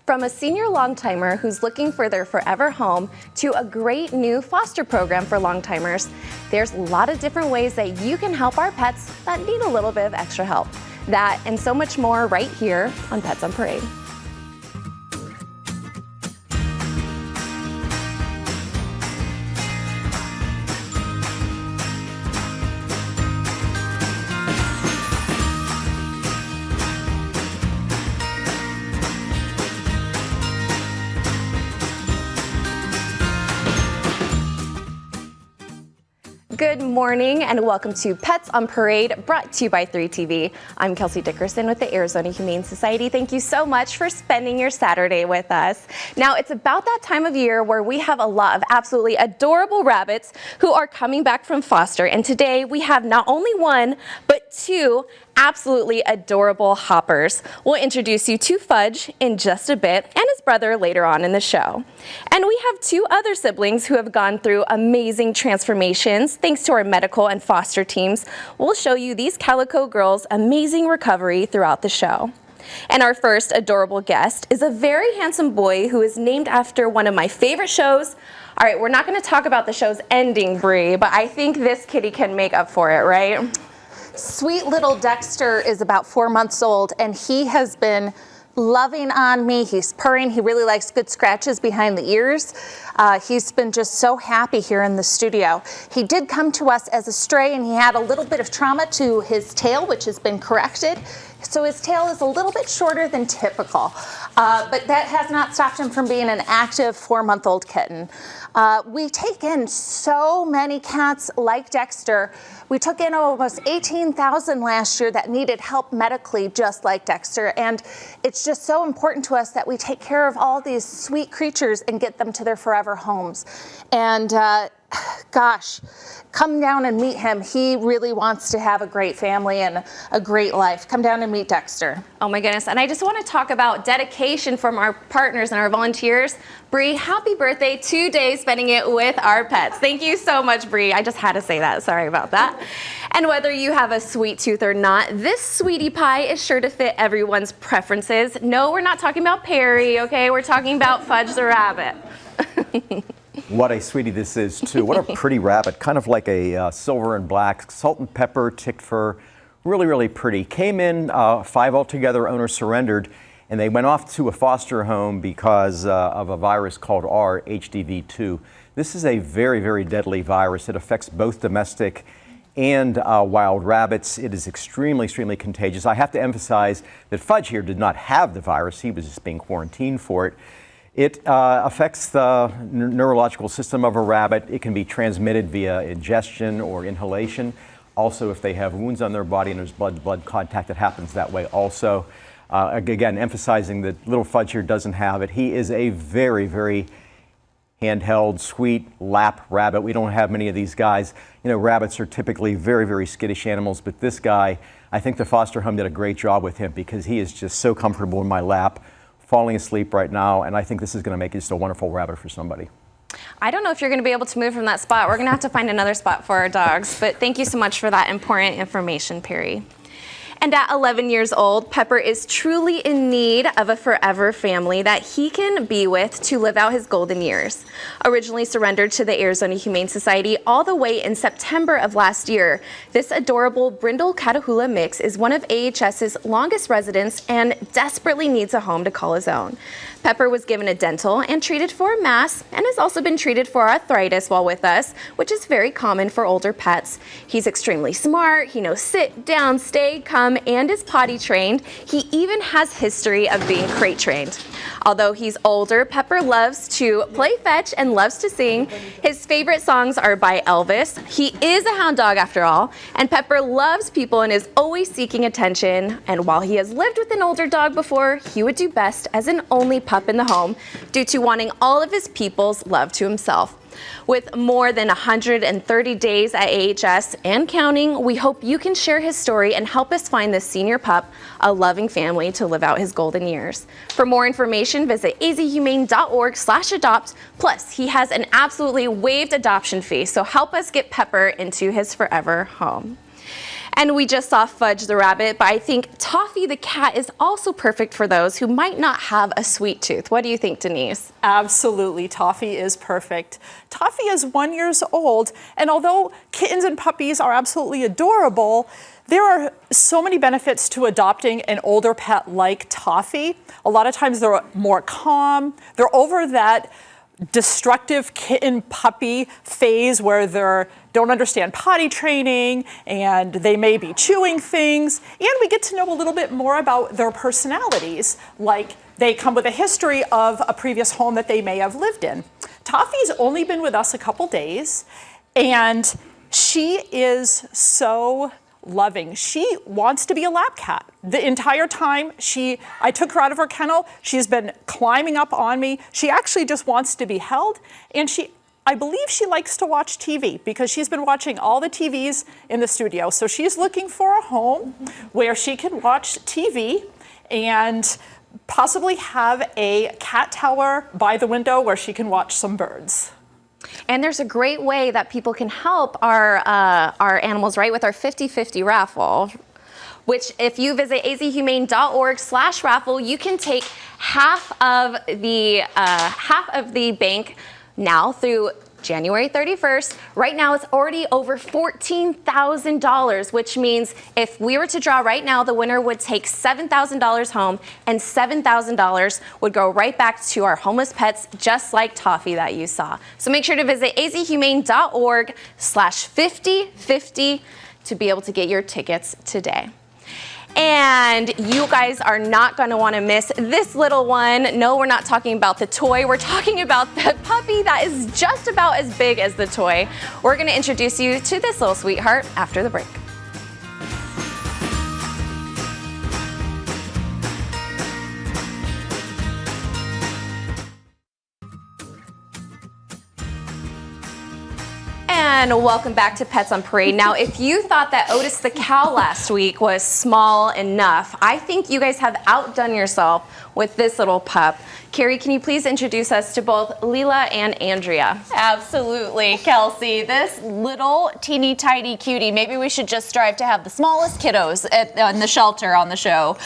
From a senior long-timer who's looking for their forever home to a great new foster program for long-timers, there's a lot of different ways that you can help our pets that need a little bit of extra help. That and so much more right here on Pets on Parade. Good morning and welcome to Pets on Parade, brought to you by 3TV. I'm Kelsey Dickerson with the Arizona Humane Society. Thank you so much for spending your Saturday with us. Now, it's about that time of year where we have a lot of absolutely adorable rabbits who are coming back from foster. And today we have not only one, but two absolutely adorable hoppers. We'll introduce you to Fudge in just a bit and his brother later on in the show. And we have two other siblings who have gone through amazing transformations thanks to our medical and foster teams. We'll show you these calico girls' amazing recovery throughout the show. And our first adorable guest is a very handsome boy who is named after one of my favorite shows. All right, we're not going to talk about the show's ending, Bree, but I think this kitty can make up for it, right? Sweet little Dexter is about 4 months old, and he has been loving on me. He's purring. He really likes good scratches behind the ears. He's been just so happy here in the studio. He did come to us as a stray, and he had a little bit of trauma to his tail, which has been corrected. So his tail is a little bit shorter than typical, but that has not stopped him from being an active 4-month-old kitten. We take in so many cats like Dexter. We took in almost 18,000 last year that needed help medically, just like Dexter. And it's just so important to us that we take care of all these sweet creatures and get them to their forever homes. And gosh, come down and meet him. He really wants to have a great family and a great life. Come down and meet Dexter. Oh my goodness. And I just want to talk about dedication from our partners and our volunteers. Bree, happy birthday. 2 days spending it with our pets. Thank you so much, Bree. I just had to say that. Sorry about that. And whether you have a sweet tooth or not, this sweetie pie is sure to fit everyone's preferences. No, we're not talking about Perry, okay? We're talking about Fudge the rabbit. What a sweetie this is, too. What a pretty rabbit, kind of like a silver and black, salt and pepper, ticked fur. Really, really pretty. Came in 5 altogether, owner surrendered, and they went off to a foster home because of a virus called HDV2. This is a very, very deadly virus. It affects both domestic and wild rabbits. It is extremely, extremely contagious. I have to emphasize that Fudge here did not have the virus. He was just being quarantined for it. It affects the neurological system of a rabbit. It can be transmitted via ingestion or inhalation. Also, if they have wounds on their body and there's blood-to-blood contact, it happens that way also. Again, emphasizing that little Fudge here doesn't have it. He is a very, very handheld, sweet lap rabbit. We don't have many of these guys. You know, rabbits are typically very, very skittish animals, but this guy, I think the foster home did a great job with him because he is just so comfortable in my lap, falling asleep right now, and I think this is going to make it just a wonderful rabbit for somebody. I don't know if you're going to be able to move from that spot. We're going to have to find another spot for our dogs, but thank you so much for that important information, Perry. And at 11 years old, Pepper is truly in need of a forever family that he can be with to live out his golden years. Originally surrendered to the Arizona Humane Society all the way in September of last year, this adorable brindle Catahoula mix is one of AHS's longest residents and desperately needs a home to call his own. Pepper was given a dental and treated for mass and has also been treated for arthritis while with us, which is very common for older pets. He's extremely smart. He knows sit, down, stay, come, and is potty trained. He even has history of being crate trained. Although he's older, Pepper loves to play fetch and loves to sing. His favorite songs are by Elvis. He is a hound dog after all, and Pepper loves people and is always seeking attention. And while he has lived with an older dog before, he would do best as an only pup in the home due to wanting all of his people's love to himself. With more than 130 days at AHS and counting, we hope you can share his story and help us find this senior pup a loving family to live out his golden years. For more information, visit azhumane.org/adopt. Plus, he has an absolutely waived adoption fee, so help us get Pepper into his forever home. And we just saw Fudge the rabbit, but I think Toffee the cat is also perfect for those who might not have a sweet tooth. What do you think, Denise? Absolutely, Toffee is perfect. Toffee is 1 year old, and although kittens and puppies are absolutely adorable, there are so many benefits to adopting an older pet like Toffee. A lot of times they're more calm. They're over that destructive kitten puppy phase where they don't understand potty training and they may be chewing things. And we get to know a little bit more about their personalities, like they come with a history of a previous home that they may have lived in. Toffee's only been with us a couple days, and she is so loving. She wants to be a lap cat. The entire time I took her out of her kennel, she's been climbing up on me. She actually just wants to be held, and I believe she likes to watch TV because she's been watching all the TVs in the studio. So she's looking for a home where she can watch TV and possibly have a cat tower by the window where she can watch some birds. And there's a great way that people can help our animals, right, with our 50/50 raffle, which if you visit azhumane.org/raffle, you can take half of the bank now through January 31st. Right now, it's already over $14,000, which means if we were to draw right now, the winner would take $7,000 home, and $7,000 would go right back to our homeless pets, just like Toffee that you saw. So make sure to visit azhumane.org/5050 to be able to get your tickets today. And you guys are not going to want to miss this little one. No, we're not talking about the toy. We're talking about the puppy that is just about as big as the toy. We're going to introduce you to this little sweetheart after the break. And welcome back to Pets on Parade. Now, if you thought that Otis the cow last week was small enough, I think you guys have outdone yourself with this little pup. Carrie, can you please introduce us to both Leela and Andrea? Absolutely, Kelsey. This little teeny tiny cutie, maybe we should just strive to have the smallest kiddos in the shelter on the show.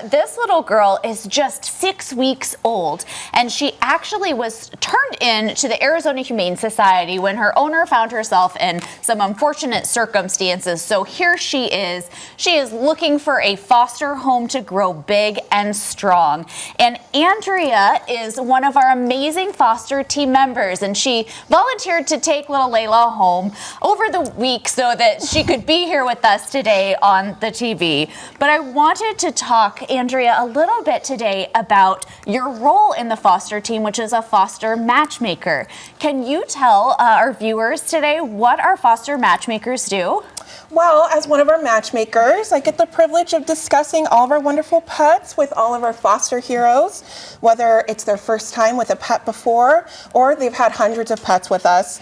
This little girl is just 6 weeks old, and she actually was turned in to the Arizona Humane Society when her owner found herself in some unfortunate circumstances. So here she is. She is looking for a foster home to grow big and strong. And Andrea is one of our amazing foster team members, and she volunteered to take little Layla home over the week so that she could be here with us today on the TV. But I wanted to talk, Andrea, a little bit today about your role in the foster team, which is a foster matchmaker. Can you tell our viewers today what our foster matchmakers do? Well, as one of our matchmakers, I get the privilege of discussing all of our wonderful pets with all of our foster heroes, whether it's their first time with a pet before or they've had hundreds of pets with us.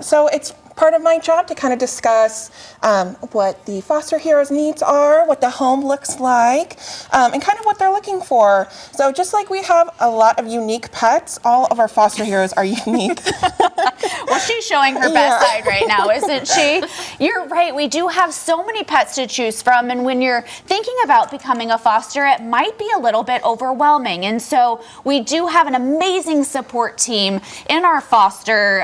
So it's part of my job to kind of discuss what the foster heroes' needs are, what the home looks like, and kind of what they're looking for. So just like we have a lot of unique pets, all of our foster heroes are unique. Well, she's showing her best side right now, isn't she? You're right. We do have so many pets to choose from, and when you're thinking about becoming a foster, it might be a little bit overwhelming. And so we do have an amazing support team in our foster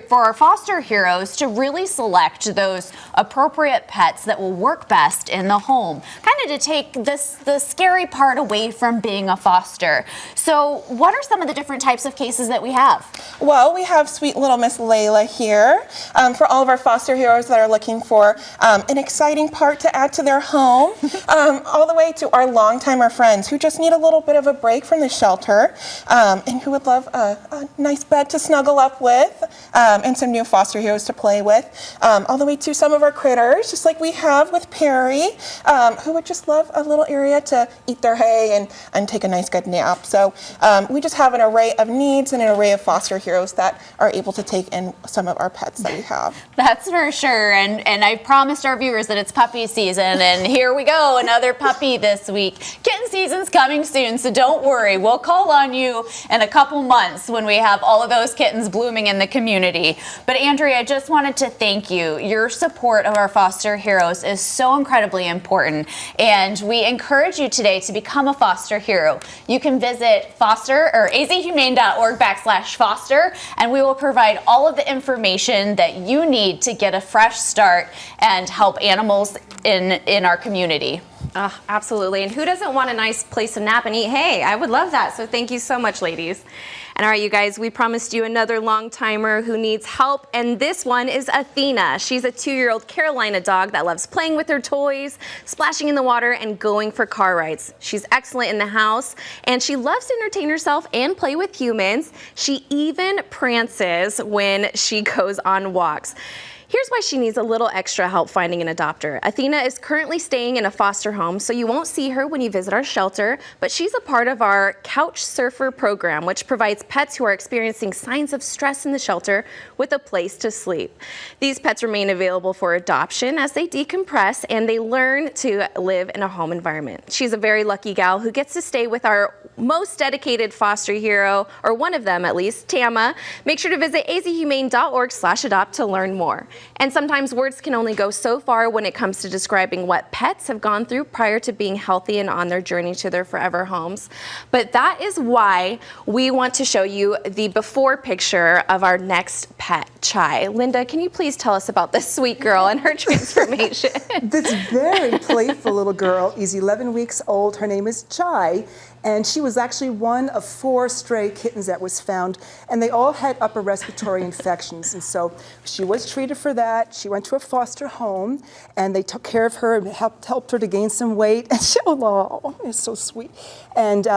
for our foster heroes to really select those appropriate pets that will work best in the home, kind of to take the scary part away from being a foster. So what are some of the different types of cases that we have? Well, we have sweet little Miss Layla here for all of our foster heroes that are looking for an exciting part to add to their home, all the way to our long-timer friends who just need a little bit of a break from the shelter and who would love a nice bed to snuggle up with and some new foster heroes to play with, all the way to some of our critters, just like we have with Perry, who would just love a little area to eat their hay and take a nice good nap. So we just have an array of needs and an array of foster heroes that are able to take in some of our pets that we have. That's for sure, and I promised our viewers that it's puppy season, and here we go, another puppy this week. Kitten season's coming soon, so don't worry. We'll call on you in a couple months when we have all of those kittens blooming in the community. But Andrea, I just wanted to thank you. Your support of our foster heroes is so incredibly important, and we encourage you today to become a foster hero. You can visit azhumane.org/foster, and we will provide all of the information that you need to get a fresh start and help animals in our community. Absolutely. And who doesn't want a nice place to nap and eat hay? I would love that. So thank you so much, ladies. And all right, you guys, we promised you another long timer who needs help. And this one is Athena. She's a 2-year-old Carolina dog that loves playing with her toys, splashing in the water, and going for car rides. She's excellent in the house, and she loves to entertain herself and play with humans. She even prances when she goes on walks. Here's why she needs a little extra help finding an adopter. Athena is currently staying in a foster home, so you won't see her when you visit our shelter, but she's a part of our Couch Surfer program, which provides pets who are experiencing signs of stress in the shelter with a place to sleep. These pets remain available for adoption as they decompress and they learn to live in a home environment. She's a very lucky gal who gets to stay with our most dedicated foster hero, or one of them at least, Tama. Make sure to visit azhumane.org/adopt to learn more. And sometimes words can only go so far when it comes to describing what pets have gone through prior to being healthy and on their journey to their forever homes. But that is why we want to show you the before picture of our next pet, Chai. Linda, can you please tell us about this sweet girl and her transformation? This very playful little girl is 11 weeks old. Her name is Chai. And she was actually one of 4 stray kittens that was found, and they all had upper respiratory infections. And so she was treated for that. She went to a foster home, and they took care of her and helped her to gain some weight. And she, oh, it's so sweet. And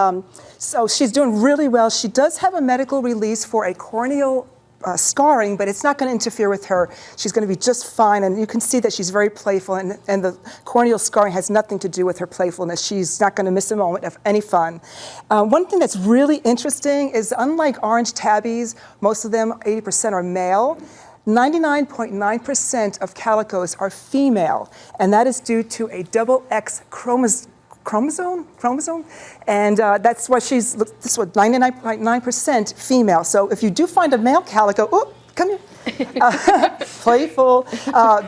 so she's doing really well. She does have a medical release for a corneal scarring, but it's not going to interfere with her. She's going to be just fine, and you can see that she's very playful, and the corneal scarring has nothing to do with her playfulness. She's not going to miss a moment of any fun. One thing that's really interesting is, unlike orange tabbies, most of them, 80%, are male. 99.9% of calicos are female, and that is due to a double X chromosome, and that's why she's 99.9% female. So if you do find a male calico, oh, come here, playful,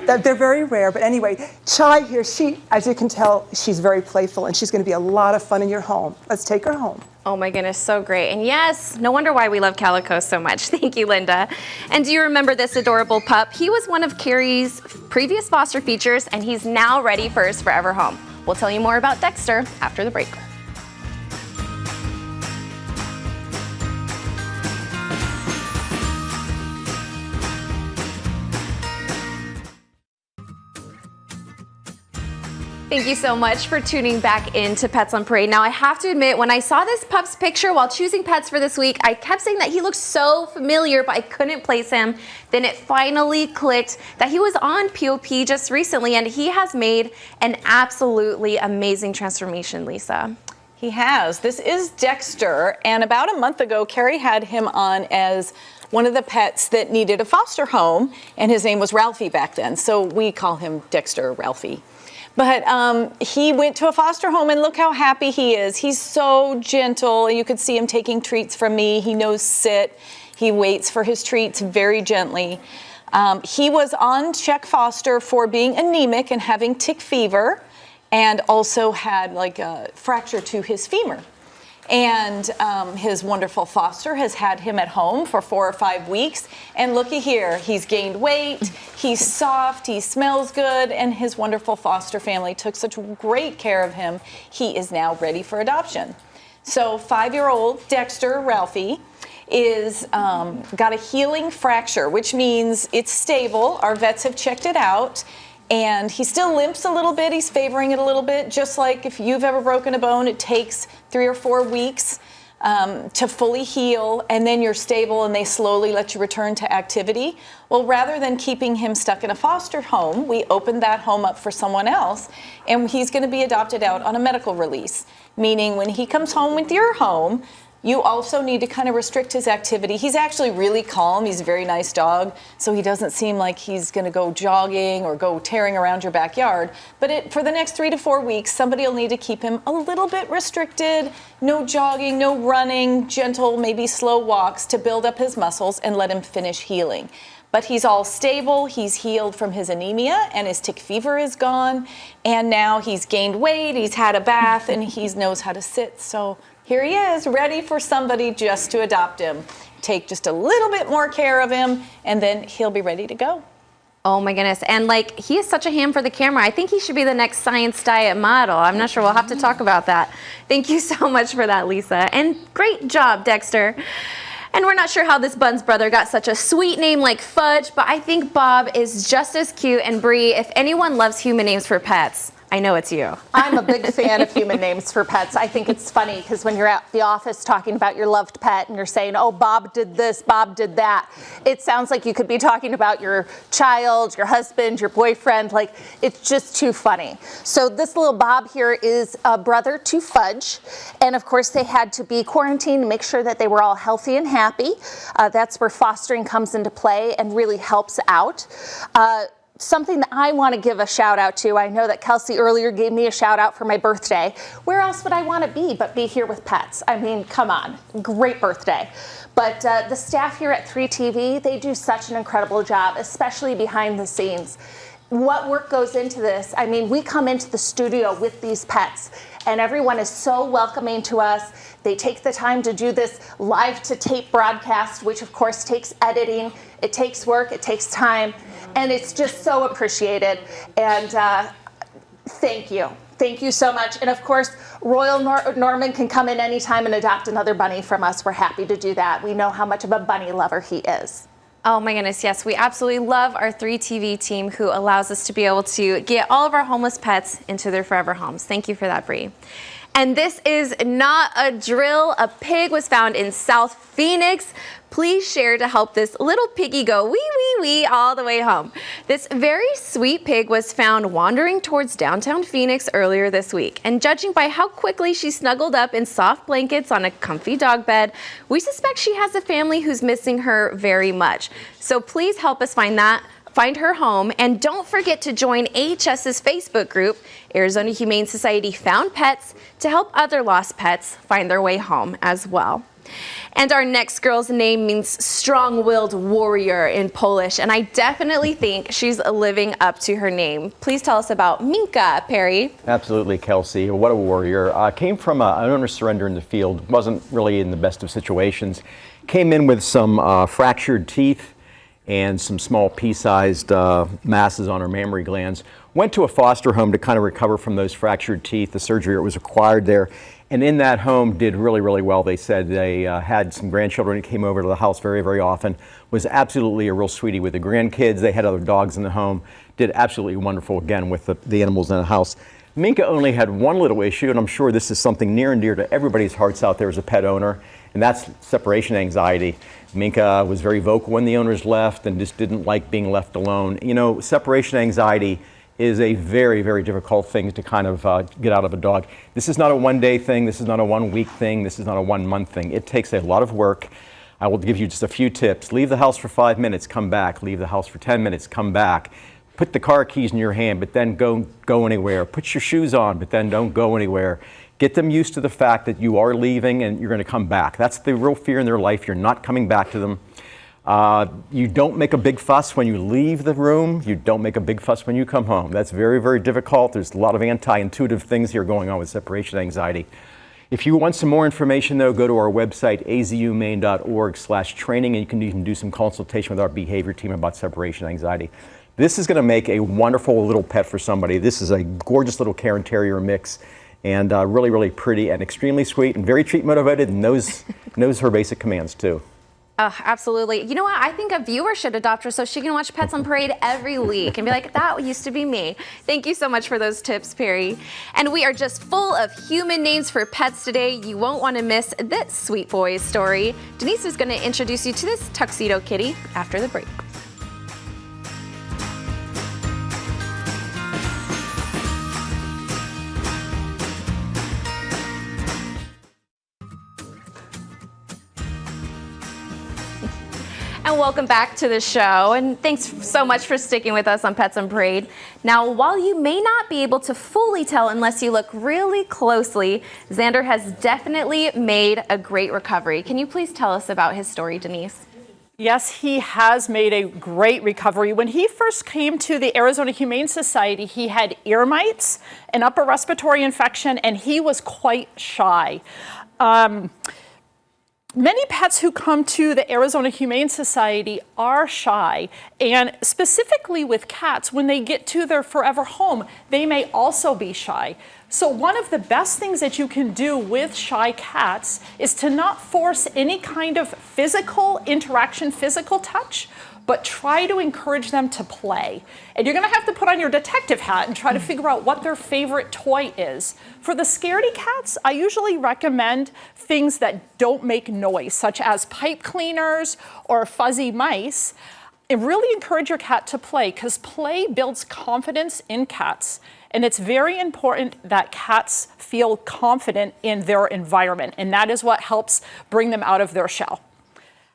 they're very rare. But anyway, Chai here, as you can tell, she's very playful, and she's going to be a lot of fun in your home. Let's take her home. Oh my goodness, so great. And yes, no wonder why we love calico so much. Thank you, Linda. And do you remember this adorable pup? He was one of Carrie's previous foster features, and he's now ready for his forever home. We'll tell you more about Dexter after the break. Thank you so much for tuning back into Pets on Parade. Now, I have to admit, when I saw this pup's picture while choosing pets for this week, I kept saying that he looked so familiar, but I couldn't place him. Then it finally clicked that he was on POP just recently, and he has made an absolutely amazing transformation, Lisa. He has. This is Dexter, and about a month ago, Carrie had him on as one of the pets that needed a foster home, and his name was Ralphie back then, so we call him Dexter Ralphie. But he went to a foster home, and look how happy he is. He's so gentle. You could see him taking treats from me. He knows sit. He waits for his treats very gently. He was on check foster for being anemic and having tick fever, and also had like a fracture to his femur. And his wonderful foster has had him at home for 4 or 5 weeks. And looky here, he's gained weight, he's soft, he smells good, and his wonderful foster family took such great care of him. He is now ready for adoption. So 5-year-old Dexter Ralphie is got a healing fracture, which means it's stable. Our vets have checked it out. And he still limps a little bit. He's favoring it a little bit. Just like if you've ever broken a bone, it takes 3 or 4 weeks to fully heal, and then you're stable and they slowly let you return to activity. Well, rather than keeping him stuck in a foster home, we opened that home up for someone else, and he's going to be adopted out on a medical release, meaning when he comes home with your home, you also need to kind of restrict his activity. He's actually really calm. He's a very nice dog, so he doesn't seem like he's going to go jogging or go tearing around your backyard. But for the next 3 to 4 weeks, somebody will need to keep him a little bit restricted. No jogging, no running, gentle, maybe slow walks to build up his muscles and let him finish healing. but he's all stable. He's healed from his anemia and his tick fever is gone. And now he's gained weight, he's had a bath, and he knows how to sit. So here he is, ready for somebody just to adopt him. Take just a little bit more care of him, and then he'll be ready to go. Oh my goodness. And like, he is such a ham for the camera. I think he should be the next science diet model. I'm not sure. We'll have to talk about that. Thank you so much for that, Lisa. And great job, Dexter. And we're not sure how this Bun's brother got such a sweet name like Fudge, but I think Bob is just as cute. And Bree, if anyone loves human names for pets, I know it's you. I'm a big fan of human names for pets. I think it's funny because when you're at the office talking about your loved pet and you're saying, oh, Bob did this, Bob did that, it sounds like you could be talking about your child, your husband, your boyfriend. Like, it's just too funny. So this little Bob here is a brother to Fudge. And of course, they had to be quarantined to make sure that they were all healthy and happy. That's where fostering comes into play and really helps out. Something that I want to give a shout out to, I know that Kelsey earlier gave me a shout out for my birthday. Where else would I want to be but be here with pets? I mean, come on, great birthday. But the staff here at 3TV, they do such an incredible job, especially behind the scenes. What work goes into this? I mean, we come into the studio with these pets and everyone is so welcoming to us. They take the time to do this live to tape broadcast, which of course takes editing. It takes work, it takes time, and it's just so appreciated. And thank you. Thank you so much. And of course, Royal Norman can come in anytime and adopt another bunny from us. We're happy to do that. We know how much of a bunny lover he is. Oh my goodness, yes, we absolutely love our 3TV team who allows us to be able to get all of our homeless pets into their forever homes. Thank you for that, Bree. And this is not a drill. A pig was found in South Phoenix. Please share to help this little piggy go wee, wee, wee all the way home. This very sweet pig was found wandering towards downtown Phoenix earlier this week. And judging by how quickly she snuggled up in soft blankets on a comfy dog bed, we suspect she has a family who's missing her very much. So please help us find her home, and don't forget to join AHS's Facebook group, Arizona Humane Society Found Pets, to help other lost pets find their way home as well. And our next girl's name means strong-willed warrior in Polish, and I definitely think she's living up to her name. Please tell us about Minka, Perry. Absolutely, Kelsey. What a warrior. Came from an owner surrender in the field, wasn't really in the best of situations. Came in with some fractured teeth and some small pea-sized masses on her mammary glands. Went to a foster home to kind of recover from those fractured teeth, the surgery that was required there. And in that home did really, really well. They said they had some grandchildren who came over to the house very, very often. Was absolutely a real sweetie with the grandkids. They had other dogs in the home. Did absolutely wonderful, again, with the animals in the house. Minka only had one little issue, and I'm sure this is something near and dear to everybody's hearts out there as a pet owner, and that's separation anxiety. Minka was very vocal when the owners left and just didn't like being left alone. You know, separation anxiety is a very, very difficult thing to kind of get out of a dog. This is not a one-day thing. This is not a one-week thing. This is not a one-month thing. It takes a lot of work. I will give you just a few tips. Leave the house for 5 minutes, come back. Leave the house for 10 minutes, come back. Put the car keys in your hand, but then don't go anywhere. Put your shoes on, but then don't go anywhere. Get them used to the fact that you are leaving and you're going to come back. That's the real fear in their life. You're not coming back to them. You don't make a big fuss when you leave the room. You don't make a big fuss when you come home. That's very, very difficult. There's a lot of anti-intuitive things here going on with separation anxiety. If you want some more information, though, go to our website, azhumane.org/training, and you can even do some consultation with our behavior team about separation anxiety. This is going to make a wonderful little pet for somebody. This is a gorgeous little Cairn Terrier mix, and really, really pretty and extremely sweet and very treat motivated and knows her basic commands, too. Oh, absolutely. You know what? I think a viewer should adopt her so she can watch Pets on Parade every week and be like, that used to be me. Thank you so much for those tips, Perry. And we are just full of human names for pets today. You won't want to miss this sweet boy's story. Denise is going to introduce you to this tuxedo kitty after the break. And welcome back to the show, and thanks so much for sticking with us on Pets on Parade. Now, while you may not be able to fully tell unless you look really closely, Xander has definitely made a great recovery. Can you please tell us about his story, Denise? Yes, he has made a great recovery. When he first came to the Arizona Humane Society, he had ear mites, an upper respiratory infection, and he was quite shy. Many pets who come to the Arizona Humane Society are shy, and specifically with cats, when they get to their forever home, they may also be shy. So one of the best things that you can do with shy cats is to not force any kind of physical interaction, physical touch, but try to encourage them to play. And you're gonna have to put on your detective hat and try to figure out what their favorite toy is. For the scaredy cats, I usually recommend things that don't make noise, such as pipe cleaners or fuzzy mice. And really encourage your cat to play, because play builds confidence in cats. And it's very important that cats feel confident in their environment, and that is what helps bring them out of their shell.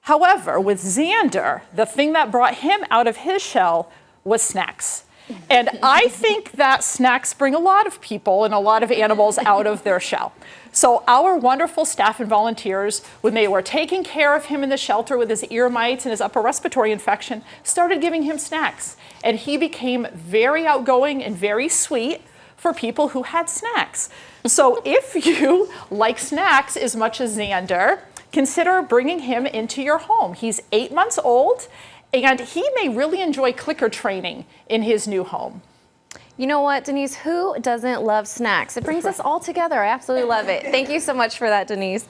However, with Xander, the thing that brought him out of his shell was snacks. And I think that snacks bring a lot of people and a lot of animals out of their shell. So our wonderful staff and volunteers, when they were taking care of him in the shelter with his ear mites and his upper respiratory infection, started giving him snacks. And he became very outgoing and very sweet for people who had snacks. So if you like snacks as much as Xander, consider bringing him into your home. He's 8 months old, and he may really enjoy clicker training in his new home. You know what, Denise? Who doesn't love snacks? It brings us all together. I absolutely love it. Thank you so much for that, Denise.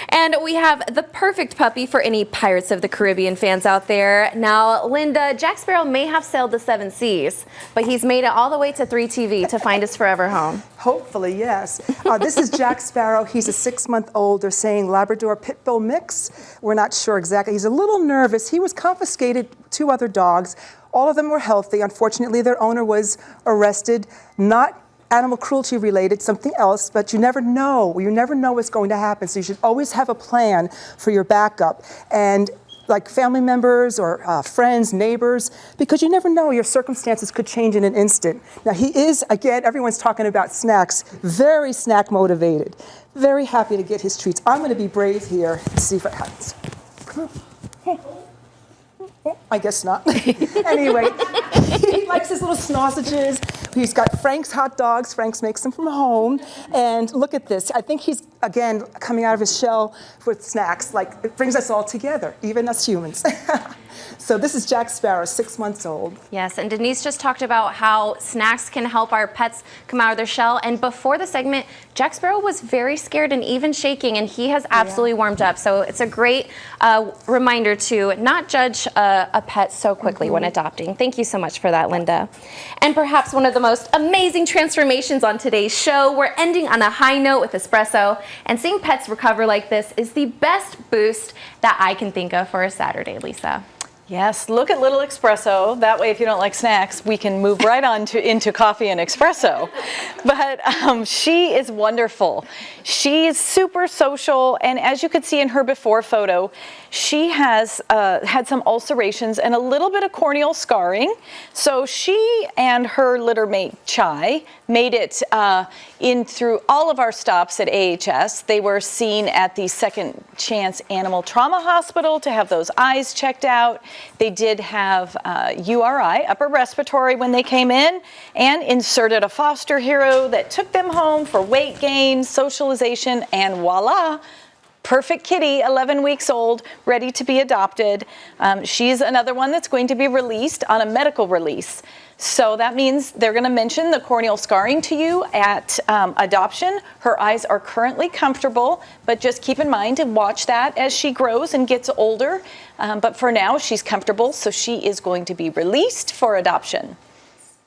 And we have the perfect puppy for any Pirates of the Caribbean fans out there. Now, Linda, Jack Sparrow may have sailed the 7 seas, but he's made it all the way to 3TV to find his forever home. Hopefully, yes. This is Jack Sparrow. He's a 6-month-old. They're saying Labrador Pit Bull mix. We're not sure exactly. He's a little nervous. He was confiscated 2 other dogs. All of them were healthy. Unfortunately, their owner was arrested, not animal cruelty related, something else, but you never know. You never know what's going to happen. So you should always have a plan for your backup. And like family members or friends, neighbors, because you never know, your circumstances could change in an instant. Now he is, again, everyone's talking about snacks, very snack motivated, very happy to get his treats. I'm gonna be brave here and see if it happens. I guess not. Anyway, he likes his little sausages. He's got Frank's hot dogs. Frank's makes them from home. And look at this. I think he's, again, coming out of his shell with snacks. Like, it brings us all together, even us humans. So this is Jack Sparrow, 6 months old. Yes, and Denise just talked about how snacks can help our pets come out of their shell. And before the segment, Jack Sparrow was very scared and even shaking, and he has absolutely warmed up. So it's a great reminder to not judge a pet so quickly when adopting. Thank you so much for that, Linda. And perhaps one of the most amazing transformations on today's show, we're ending on a high note with Espresso, and seeing pets recover like this is the best boost that I can think of for a Saturday, Lisa. Yes, look at little Espresso. That way, if you don't like snacks, we can move right on into coffee and espresso. But she is wonderful. She's super social, and as you could see in her before photo, she has had some ulcerations and a little bit of corneal scarring. So she and her litter mate, Chai, made it in through all of our stops at AHS. They were seen at the Second Chance Animal Trauma Hospital to have those eyes checked out. They did have URI, upper respiratory, when they came in, and inserted a foster hero that took them home for weight gain, socialization, and voila, perfect kitty, 11 weeks old, ready to be adopted. She's another one that's going to be released on a medical release. So that means they're going to mention the corneal scarring to you at adoption. Her eyes are currently comfortable, but just keep in mind to watch that as she grows and gets older. But for now, she's comfortable, so she is going to be released for adoption.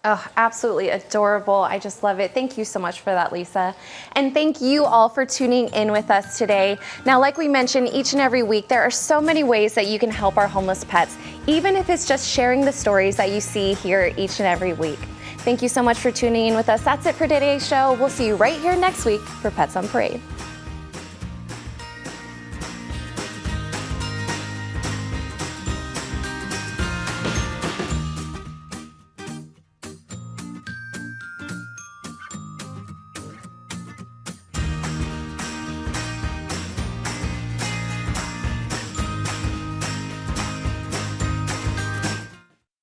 Oh, absolutely adorable. I just love it. Thank you so much for that, Lisa. And thank you all for tuning in with us today. Now, like we mentioned, each and every week, there are so many ways that you can help our homeless pets, even if it's just sharing the stories that you see here each and every week. Thank you so much for tuning in with us. That's it for today's show. We'll see you right here next week for Pets on Parade.